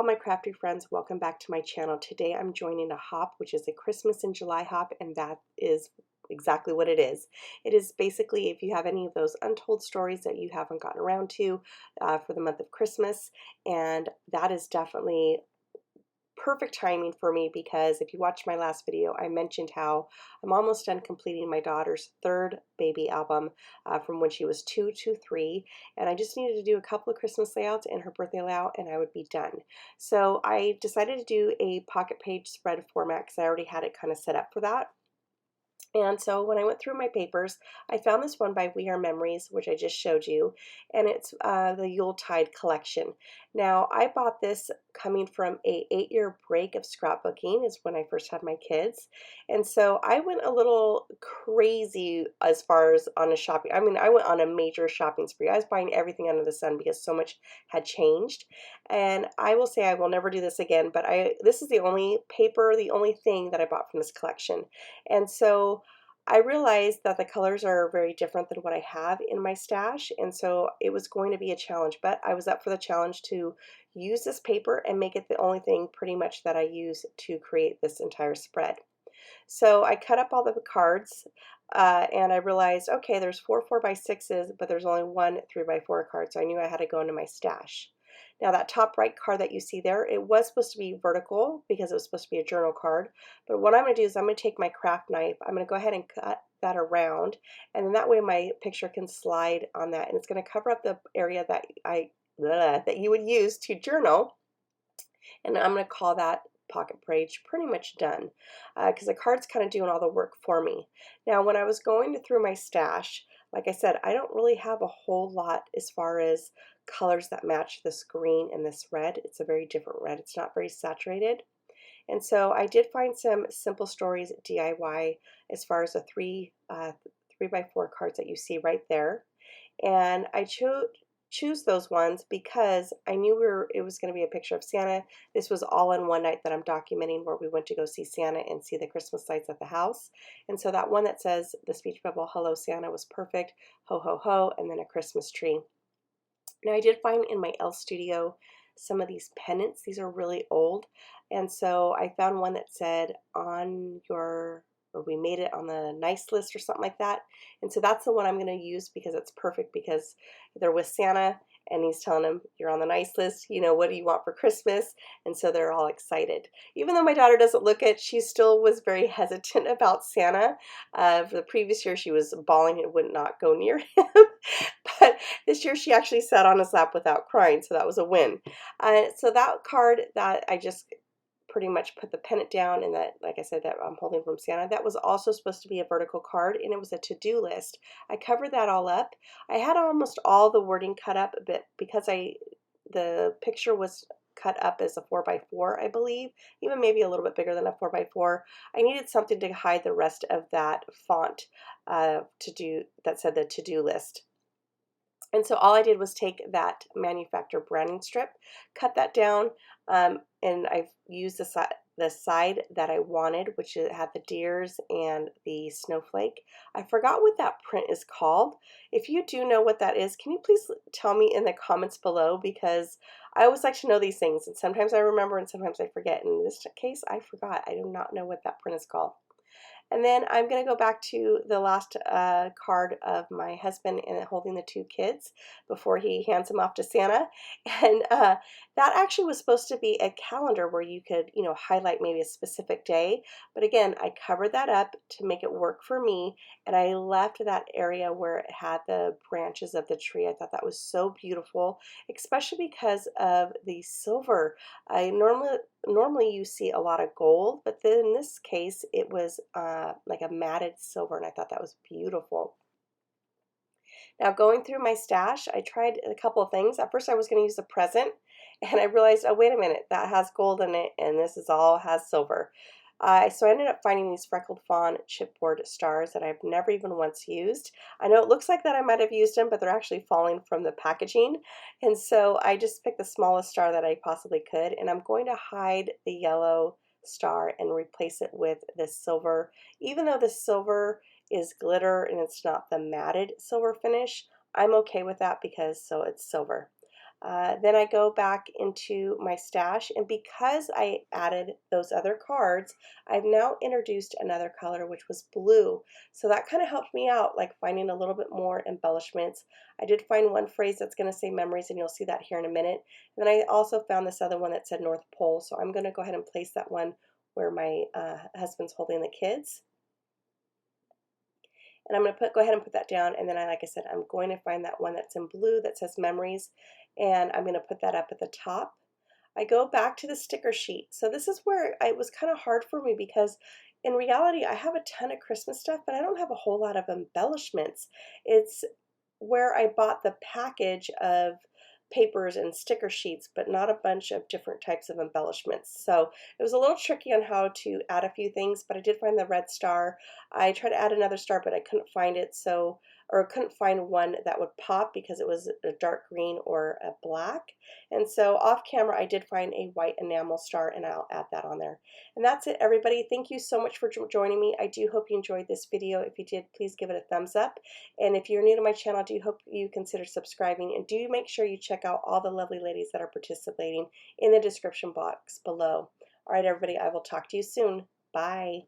All my crafty friends, welcome back to my channel. Today I'm joining a hop, which is a Christmas in July hop, and that is exactly what it is. It is basically if you have any of those untold stories that you haven't gotten around to for the month of Christmas, and that is definitely perfect timing for me because if you watched my last video, I mentioned how I'm almost done completing my daughter's third baby album from when she was 2 to 3, and I just needed to do a couple of Christmas layouts and her birthday layout and I would be done. So I decided to do a pocket page spread format because I already had it kind of set up for that. And so when I went through my papers, I found this one by We Are Memories, which I just showed you, and it's the Yuletide collection. Now, I bought this coming from a 8-year break of scrapbooking is when I first had my kids. And so I went a little crazy as far as on a shopping. I mean, I went on a major shopping spree. I was buying everything under the sun because so much had changed. And I will say I will never do this again, but this is the only paper, the only thing that I bought from this collection. And so I realized that the colors are very different than what I have in my stash, and so it was going to be a challenge, but I was up for the challenge to use this paper and make it the only thing pretty much that I use to create this entire spread. So I cut up all the cards and I realized, okay, there's 4 4x6s, but there's only one 3x4 card, so I knew I had to go into my stash. Now that top right card that you see there, it was supposed to be vertical because it was supposed to be a journal card, but what I'm going to do is I'm going to take my craft knife, I'm going to go ahead and cut that around, and then that way my picture can slide on that, and it's going to cover up the area that that you would use to journal, and I'm going to call that pocket page pretty much done because the card's kind of doing all the work for me. Now when I was going through my stash, like I said, I don't really have a whole lot as far as colors that match this green and this red. It's a very different red. It's not very saturated. And so I did find some simple stories DIY as far as the 3x4 cards that you see right there. And I choose those ones because I knew it was going to be a picture of Santa. This was all in one night that I'm documenting where we went to go see Santa and see the Christmas lights at the house. And so that one that says the speech bubble, "Hello Santa," was perfect. Ho ho ho, and then a Christmas tree. Now I did find in my Elle studio some of these pennants. These are really old. And so I found one that said on your, or we made it on the nice list or something like that. And so that's the one I'm going to use because it's perfect because they're with Santa and he's telling them, you're on the nice list, you know, what do you want for Christmas? And so they're all excited. Even though my daughter doesn't look it, she still was very hesitant about Santa. For the previous year, she was bawling and would not go near him. But this year she actually sat on his lap without crying, so that was a win. So that card that I just pretty much put the pennant down and that, like I said, that I'm holding from Santa, that was also supposed to be a vertical card and it was a to-do list. I covered that all up. I had almost all the wording cut up, but because the picture was cut up as a 4x4, I believe, even maybe a little bit bigger than a 4x4, I needed something to hide the rest of that font that said the to-do list. And so all I did was take that manufacturer branding strip, cut that down, and I've used the side that I wanted, which it had the deers and the snowflake. I forgot what that print is called. If you do know what that is, can you please tell me in the comments below, because I always like to know these things, and sometimes I remember and sometimes I forget. In this case, I forgot. I do not know what that print is called. And then I'm going to go back to the last card of my husband and holding the 2 kids before he hands them off to Santa. And that actually was supposed to be a calendar where you could, you know, highlight maybe a specific day. But again, I covered that up to make it work for me. And I left that area where it had the branches of the tree. I thought that was so beautiful, especially because of the silver. I normally you see a lot of gold, but then in this case it was like a matted silver, and I thought that was beautiful. Now going through my stash, I tried a couple of things. At first I was going to use a present, and I realized, oh wait a minute, that has gold in it, and this is all has silver. So I ended up finding these freckled fawn chipboard stars that I've never even once used. I know it looks like that I might have used them, but they're actually falling from the packaging. And so I just picked the smallest star that I possibly could, and I'm going to hide the yellow star and replace it with this silver. Even though the silver is glitter and it's not the matted silver finish, I'm okay with that because so it's silver. Then I go back into my stash, and because I added those other cards, I've now introduced another color, which was blue. So that kind of helped me out, like finding a little bit more embellishments. I did find one phrase that's going to say memories, and you'll see that here in a minute. And then I also found this other one that said North Pole, so I'm going to go ahead and place that one where my husband's holding the kids. And I'm going to go ahead and put that down, and then like I said, I'm going to find that one that's in blue that says memories, and I'm going to put that up at the top. I go back to the sticker sheet. So this is where it was kind of hard for me, because in reality I have a ton of Christmas stuff, but I don't have a whole lot of embellishments. It's where I bought the package of papers and sticker sheets, but not a bunch of different types of embellishments. So it was a little tricky on how to add a few things, but I did find the red star. I tried to add another star, but I couldn't find it, or couldn't find one that would pop because it was a dark green or a black. And so off camera, I did find a white enamel star, and I'll add that on there. And that's it, everybody. Thank you so much for joining me. I do hope you enjoyed this video. If you did, please give it a thumbs up. And if you're new to my channel, I do hope you consider subscribing, and do make sure you check out all the lovely ladies that are participating in the description box below. All right, everybody, I will talk to you soon. Bye.